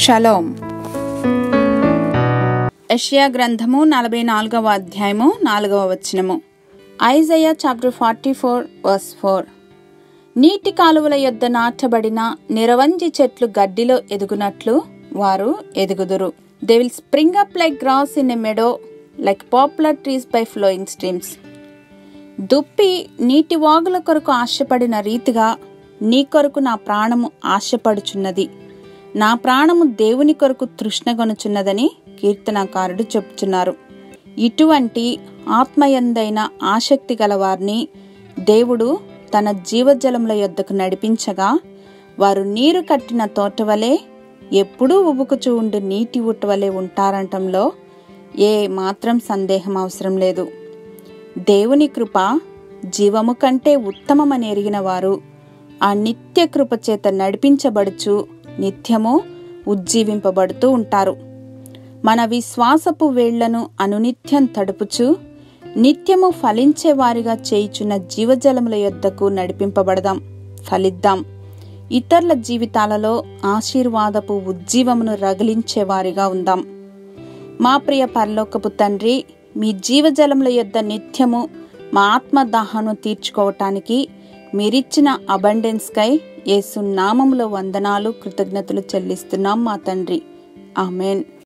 Shalom. యెషయా గ్రంథము 44వ అధ్యాయము 4వ వచనము. Isaiah chapter 44 verse 4. నీటి కాలువల యొద్ద నాటబడిన నిరవంజి చెట్లు గడ్డిలో ఎదుగునట్లు వారు ఎదుగుదురు. They will spring up like grass in a meadow, like poplar trees by flowing streams. దుప్పి నీటి వాగుల కొరకు ఆశపడిన రీతిగా నీ కొరకు నా ప్రాణము ఆశపడుచున్నది, నా ప్రాణము దేవుని కొరకు తృష్ణగొనుచున్నదని కీర్తనకారుడు చెప్పుచున్నారు. ఇటువంటి ఆత్మయందైన ఆసక్తి గల వారిని దేవుడు తన జీవజలముల యొద్దకు నడిపించగా, వారు నీరు కట్టిన తోటవలే ఎప్పుడూ ఉబుకుచూ ఉండి నీటి ఊటవలే ఉంటారంటంలో ఏ మాత్రం సందేహం అవసరం లేదు. దేవుని కృప జీవము కంటే ఉత్తమమని ఎరిగిన వారు ఆ నిత్య కృప చేత నడిపించబడుచు నిత్యము ఉజ్జీవింపబడుతూ ఉంటారు. మన విశ్వాసపు వేళ్లను అనునిత్యం తడుపుచు నిత్యము ఫలించే వారిగా చేయుచున్న జీవజలముల యొద్దకు నడిపింపబడదాం, ఫలిద్దాం. ఇతరుల జీవితాలలో ఆశీర్వాదపు ఉజ్జీవమును రగిలించే వారిగా ఉందాం. మా ప్రియ పరలోకపు తండ్రి, మీ జీవజలముల యొద్ద నిత్యము మా ఆత్మదాహను తీర్చుకోవటానికి మీరిచ్చిన అబండెన్స్ కై యేసు నామములో వందనాలు, కృతజ్ఞతలు చెల్లిస్తున్నాం మా తండ్రి. ఆమెన్.